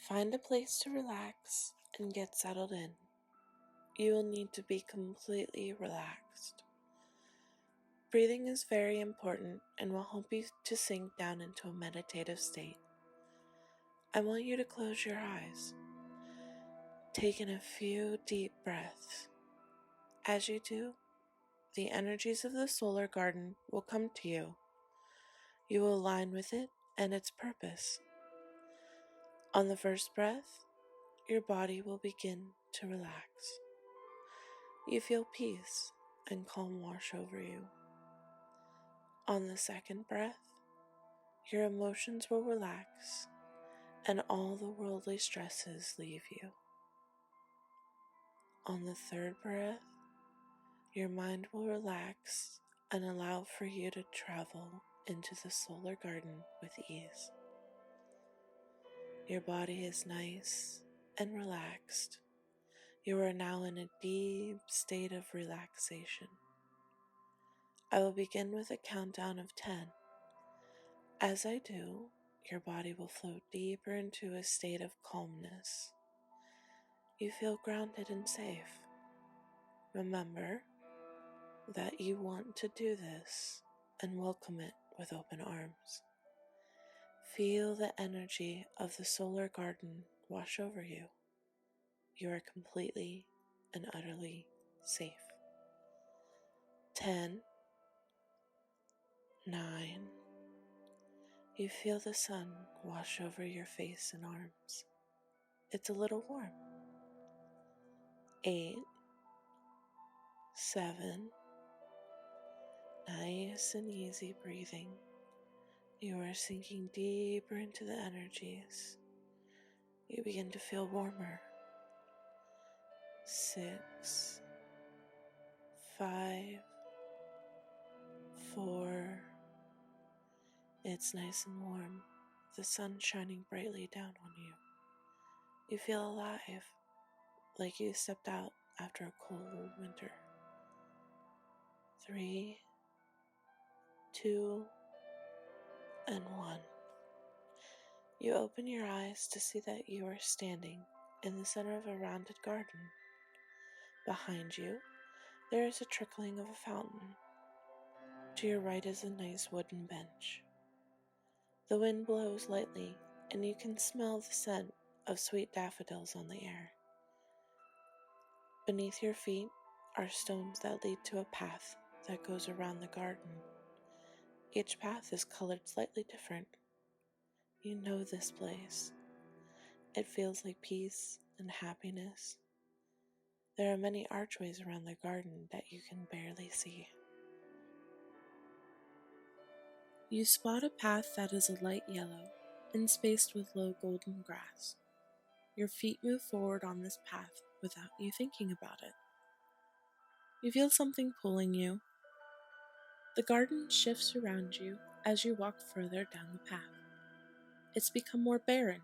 Find a place to relax and get settled in. You will need to be completely relaxed. Breathing is very important and will help you to sink down into a meditative state. I want you to close your eyes. Take in a few deep breaths. As you do, the energies of the solar garden will come to you. You will align with it and its purpose. On the first breath, your body will begin to relax. You feel peace and calm wash over you. On the second breath, your emotions will relax and all the worldly stresses leave you. On the third breath, your mind will relax and allow for you to travel into the solar garden with ease. Your body is nice and relaxed. You are now in a deep state of relaxation. I will begin with a countdown of 10. As I do, your body will float deeper into a state of calmness. You feel grounded and safe. Remember that you want to do this and welcome it with open arms. Feel the energy of the solar garden wash over you. You are completely and utterly safe. 10, 9, you feel the sun wash over your face and arms. It's a little warm. 8, 7, nice and easy breathing. You are sinking deeper into the energies. You begin to feel warmer. 6, 5, 4, it's nice and warm. The sun shining brightly down on you. You feel alive, like you stepped out after a cold winter. 3, 2, and 1. You open your eyes to see that you are standing in the center of a rounded garden. Behind you, there is a trickling of a fountain. To your right is a nice wooden bench. The wind blows lightly, and you can smell the scent of sweet daffodils on the air. Beneath your feet are stones that lead to a path that goes around the garden. Each path is colored slightly different. You know this place. It feels like peace and happiness. There are many archways around the garden that you can barely see. You spot a path that is a light yellow and spaced with low golden grass. Your feet move forward on this path without you thinking about it. You feel something pulling you. The garden shifts around you as you walk further down the path. It's become more barren,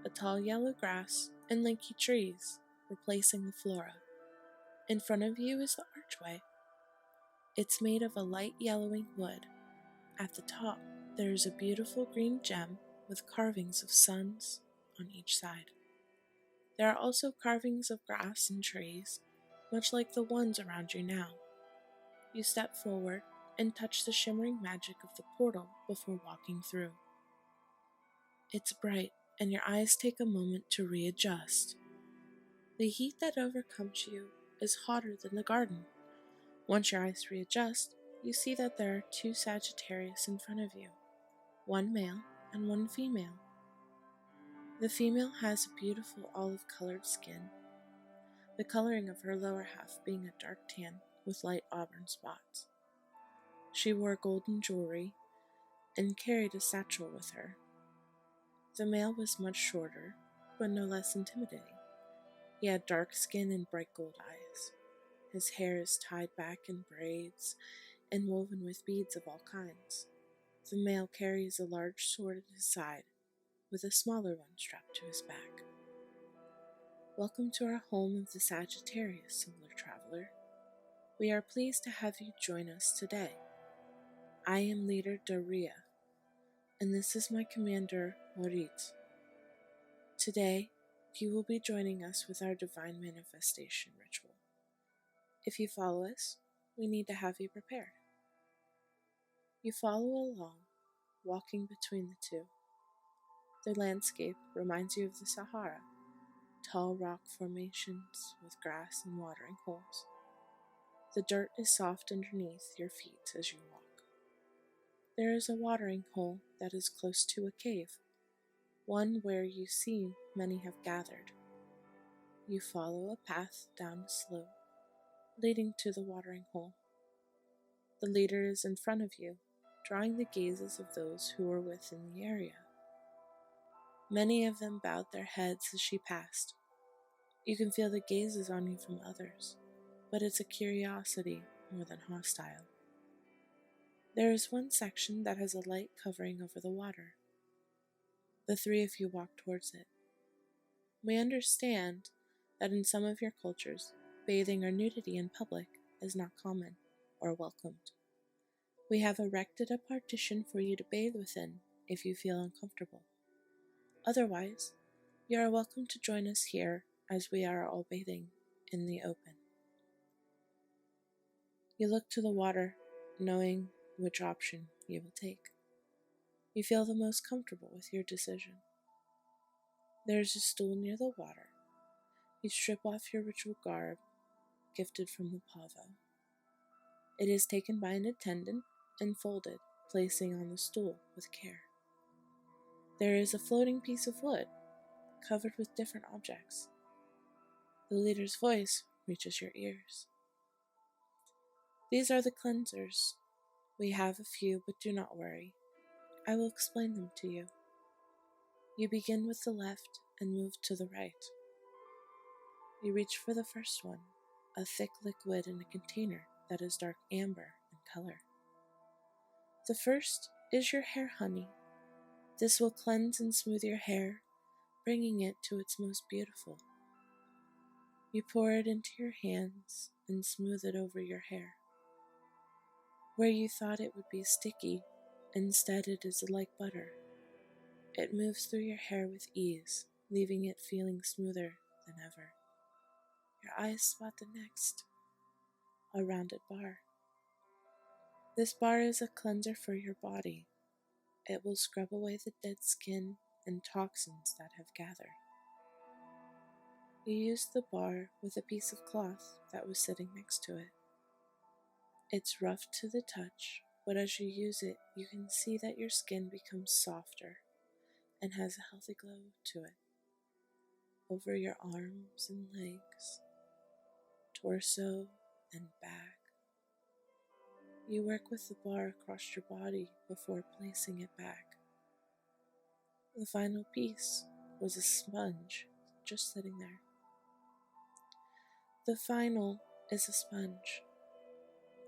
a tall yellow grass and lanky trees replacing the flora. In front of you is the archway. It's made of a light yellowing wood. At the top, there is a beautiful green gem with carvings of suns on each side. There are also carvings of grass and trees, much like the ones around you now. You step forward and touch the shimmering magic of the portal before walking through. It's bright, and your eyes take a moment to readjust. The heat that overcomes you is hotter than the garden. Once your eyes readjust, you see that there are 2 Sagittarius in front of you, one male and one female. The female has a beautiful olive-colored skin, the coloring of her lower half being a dark tan with light auburn spots. She wore golden jewelry and carried a satchel with her. The male was much shorter, but no less intimidating. He had dark skin and bright gold eyes. His hair is tied back in braids and woven with beads of all kinds. The male carries a large sword at his side, with a smaller one strapped to his back. Welcome to our home of the Sagittarius, solar traveler. We are pleased to have you join us today. I am leader Daria, and this is my commander, Moritz. Today, you will be joining us with our divine manifestation ritual. If you follow us, we need to have you prepared. You follow along, walking between the two. The landscape reminds you of the Sahara, tall rock formations with grass and watering holes. The dirt is soft underneath your feet as you walk. There is a watering hole that is close to a cave, one where you see many have gathered. You follow a path down a slope, leading to the watering hole. The leader is in front of you, drawing the gazes of those who are within the area. Many of them bowed their heads as she passed. You can feel the gazes on you from others, but it's a curiosity more than hostile. There is one section that has a light covering over the water. The three of you walk towards it. We understand that in some of your cultures, bathing or nudity in public is not common or welcomed. We have erected a partition for you to bathe within if you feel uncomfortable. Otherwise, you are welcome to join us here as we are all bathing in the open. You look to the water, knowing which option you will take. You feel the most comfortable with your decision. There is a stool near the water. You strip off your ritual garb, gifted from the pavo. It is taken by an attendant and folded, placing on the stool with care. There is a floating piece of wood, covered with different objects. The leader's voice reaches your ears. These are the cleansers. We have a few, but do not worry. I will explain them to you. You begin with the left and move to the right. You reach for the first one, a thick liquid in a container that is dark amber in color. The first is your hair honey. This will cleanse and smooth your hair, bringing it to its most beautiful. You pour it into your hands and smooth it over your hair. Where you thought it would be sticky, instead it is like butter. It moves through your hair with ease, leaving it feeling smoother than ever. Your eyes spot the next, a rounded bar. This bar is a cleanser for your body. It will scrub away the dead skin and toxins that have gathered. You use the bar with a piece of cloth that was sitting next to it. It's rough to the touch, but as you use it, you can see that your skin becomes softer and has a healthy glow to it. Over your arms and legs, torso and back. You work with the bar across your body before placing it back. The final piece was a sponge just sitting there. The final is a sponge.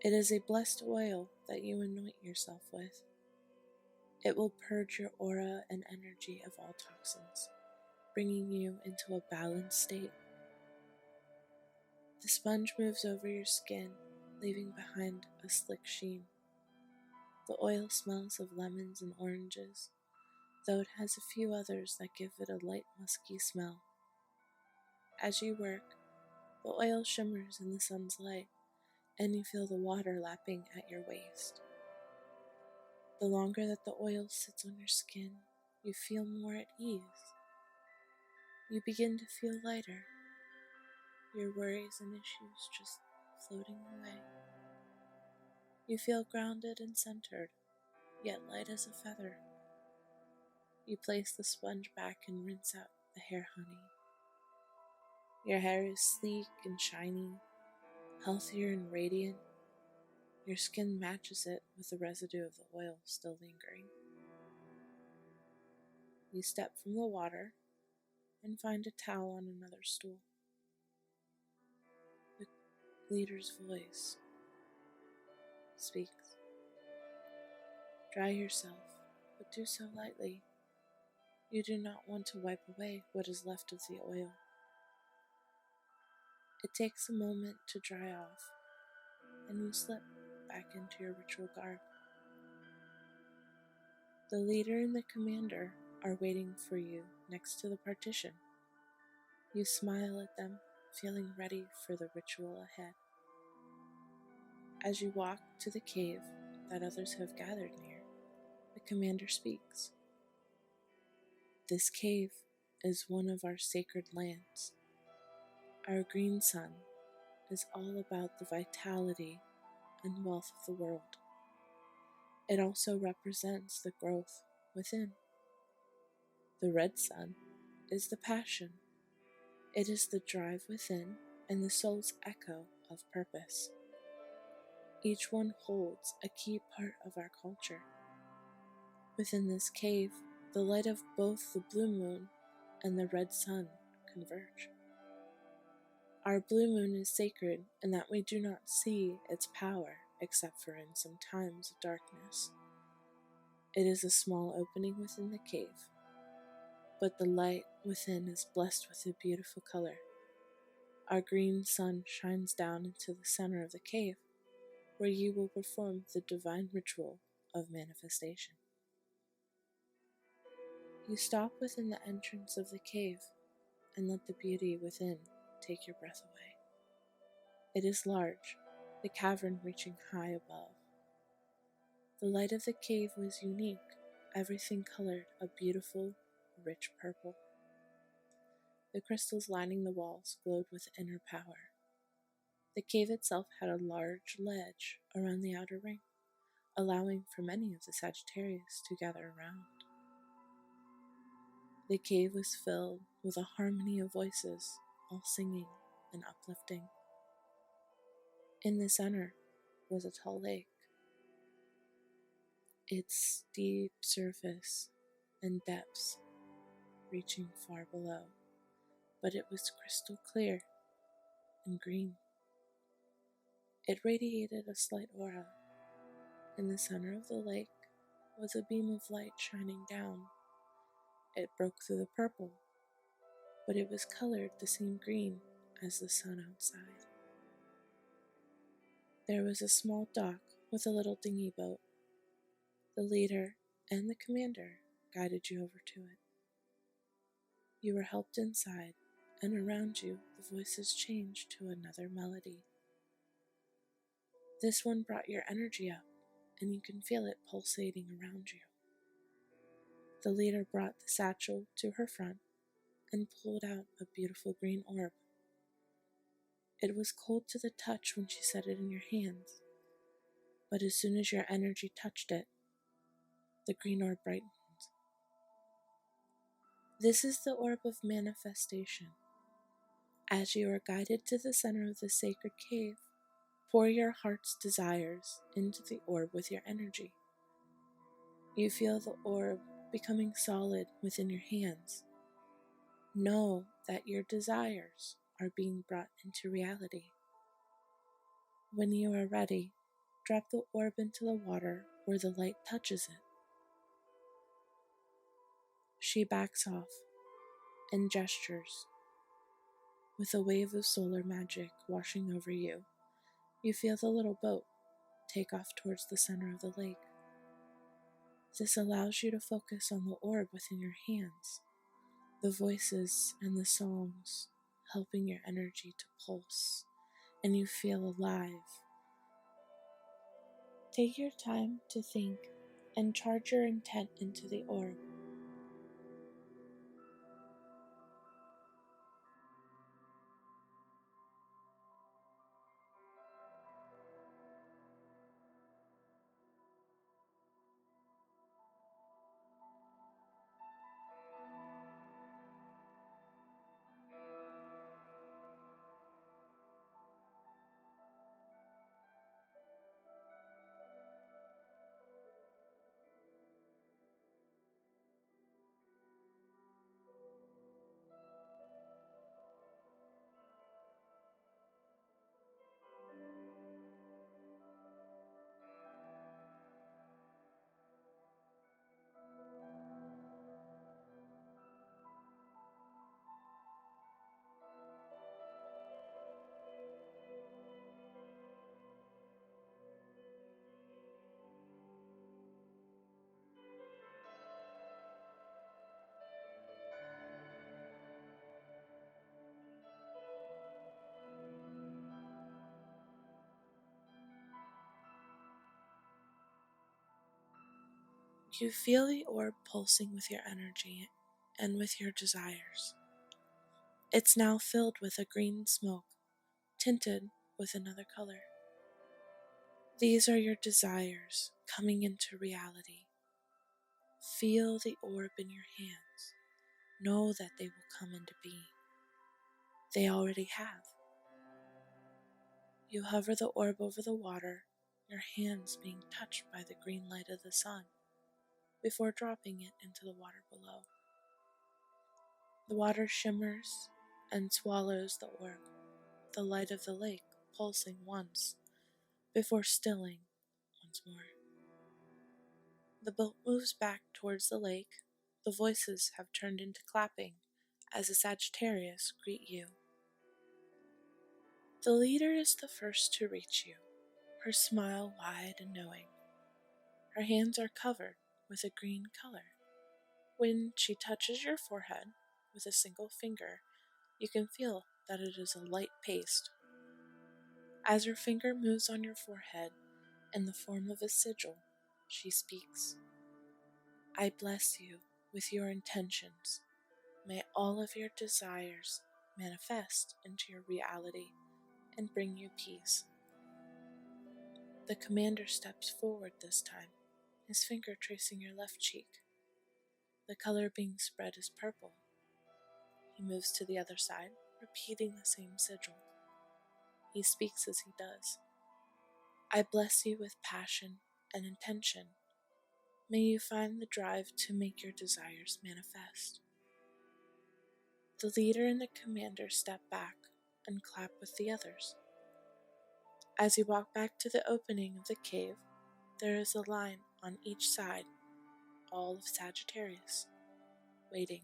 It is a blessed oil that you anoint yourself with. It will purge your aura and energy of all toxins, bringing you into a balanced state. The sponge moves over your skin, leaving behind a slick sheen. The oil smells of lemons and oranges, though it has a few others that give it a light musky smell. As you work, the oil shimmers in the sun's light, and you feel the water lapping at your waist. The longer that the oil sits on your skin, you feel more at ease. You begin to feel lighter, your worries and issues just floating away. You feel grounded and centered, yet light as a feather. You place the sponge back and rinse out the hair honey. Your hair is sleek and shiny, healthier and radiant. Your skin matches it with the residue of the oil still lingering. You step from the water and find a towel on another stool. The leader's voice speaks. Dry yourself, but do so lightly. You do not want to wipe away what is left of the oil. It takes a moment to dry off, and you slip back into your ritual garb. The leader and the commander are waiting for you next to the partition. You smile at them, feeling ready for the ritual ahead. As you walk to the cave that others have gathered near, the commander speaks. This cave is one of our sacred lands. Our green sun is all about the vitality and wealth of the world. It also represents the growth within. The red sun is the passion. It is the drive within and the soul's echo of purpose. Each one holds a key part of our culture. Within this cave, the light of both the blue moon and the red sun converge. Our blue moon is sacred in that we do not see its power except for in some times of darkness. It is a small opening within the cave, but the light within is blessed with a beautiful color. Our green sun shines down into the center of the cave, where you will perform the divine ritual of manifestation. You stop within the entrance of the cave and let the beauty within take your breath away. It is large, the cavern reaching high above. The light of the cave was unique, everything colored a beautiful, rich purple. The crystals lining the walls glowed with inner power. The cave itself had a large ledge around the outer ring, allowing for many of the Sagittarius to gather around. The cave was filled with a harmony of voices, all singing and uplifting. In the center was a tall lake. Its deep surface and depths reaching far below, but it was crystal clear and green. It radiated a slight aura. In the center of the lake was a beam of light shining down. It broke through the purple, but it was colored the same green as the sun outside. There was a small dock with a little dinghy boat. The leader and the commander guided you over to it. You were helped inside, and around you the voices changed to another melody. This one brought your energy up, and you can feel it pulsating around you. The leader brought the satchel to her front and pulled out a beautiful green orb. It was cold to the touch when she set it in your hands, but as soon as your energy touched it, the green orb brightened. This is the orb of manifestation. As you are guided to the center of the sacred cave, pour your heart's desires into the orb with your energy. You feel the orb becoming solid within your hands. Know that your desires are being brought into reality. When you are ready, drop the orb into the water where the light touches it. She backs off and gestures. With a wave of solar magic washing over you, you feel the little boat take off towards the center of the lake. This allows you to focus on the orb within your hands, the voices and the songs helping your energy to pulse, and you feel alive. Take your time to think and charge your intent into the orb. You feel the orb pulsing with your energy and with your desires. It's now filled with a green smoke, tinted with another color. These are your desires coming into reality. Feel the orb in your hands. Know that they will come into being. They already have. You hover the orb over the water, your hands being touched by the green light of the sun, before dropping it into the water below. The water shimmers and swallows the orb, the light of the lake pulsing once, before stilling once more. The boat moves back towards the lake. The voices have turned into clapping as the Sagittarius greet you. The leader is the first to reach you, her smile wide and knowing. Her hands are covered with a green color. When she touches your forehead with a single finger, you can feel that it is a light paste. As her finger moves on your forehead in the form of a sigil, she speaks. I bless you with your intentions. May all of your desires manifest into your reality and bring you peace. The commander steps forward this time, his finger tracing your left cheek. The color being spread is purple. He moves to the other side, repeating the same sigil. He speaks as he does. I bless you with passion and intention. May you find the drive to make your desires manifest. The leader and the commander step back and clap with the others. As you walk back to the opening of the cave, there is a line on each side, all of Sagittarius, waiting.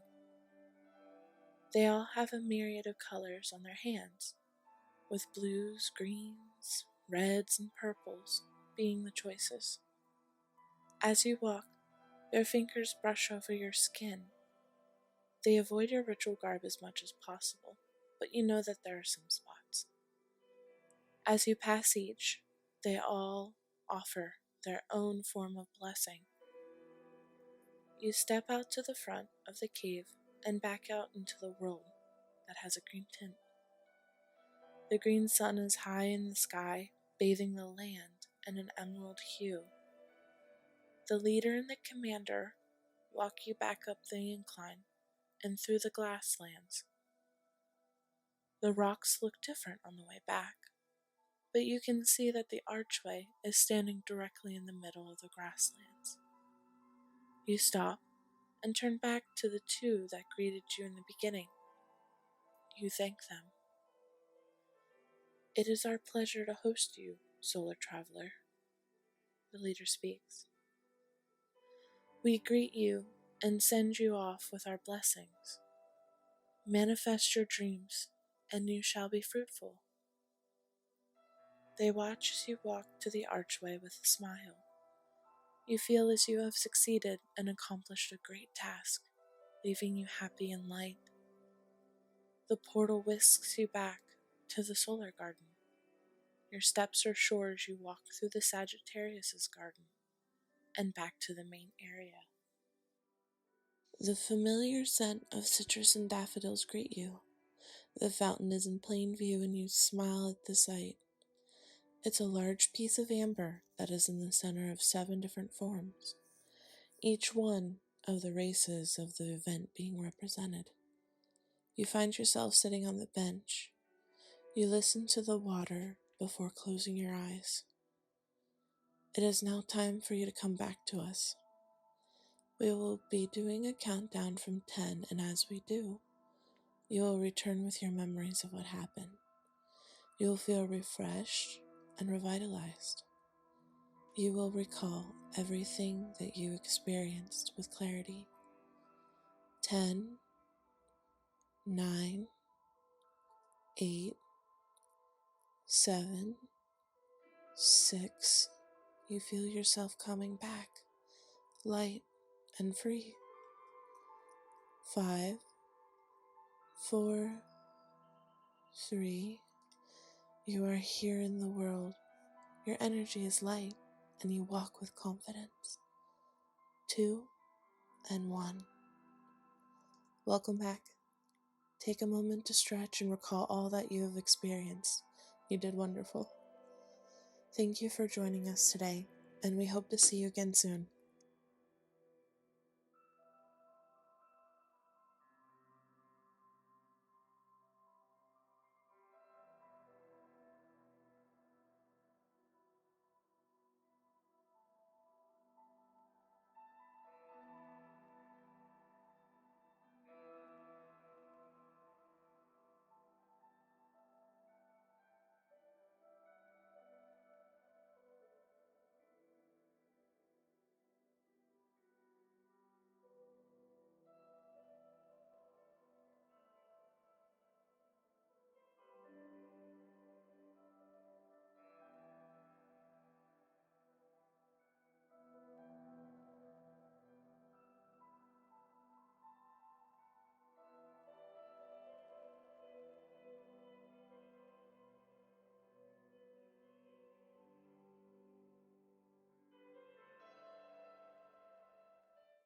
They all have a myriad of colors on their hands, with blues, greens, reds, and purples being the choices. As you walk, their fingers brush over your skin. They avoid your ritual garb as much as possible, but you know that there are some spots. As you pass each, they all offer their own form of blessing. You step out to the front of the cave and back out into the world that has a green tint. The green sun is high in the sky, bathing the land in an emerald hue. The leader and the commander walk you back up the incline and through the grasslands. The rocks look different on the way back, but you can see that the archway is standing directly in the middle of the grasslands. You stop and turn back to the two that greeted you in the beginning. You thank them. It is our pleasure to host you, solar traveler. The leader speaks. We greet you and send you off with our blessings. Manifest your dreams, and you shall be fruitful. They watch as you walk to the archway with a smile. You feel as you have succeeded and accomplished a great task, leaving you happy and light. The portal whisks you back to the solar garden. Your steps are sure as you walk through the Sagittarius' garden and back to the main area. The familiar scent of citrus and daffodils greet you. The fountain is in plain view and you smile at the sight. It's a large piece of amber that is in the center of 7 different forms, each one of the races of the event being represented. You find yourself sitting on the bench. You listen to the water before closing your eyes. It is now time for you to come back to us. We will be doing a countdown from 10, and as we do, you will return with your memories of what happened. You will feel refreshed and revitalized. You will recall everything that you experienced with clarity. 10, 9, 8, 7, 6. You feel yourself coming back, light and free. 5, 4, 3. You are here in the world. Your energy is light and you walk with confidence. 2, and 1. Welcome back. Take a moment to stretch and recall all that you have experienced. You did wonderful. Thank you for joining us today, and we hope to see you again soon.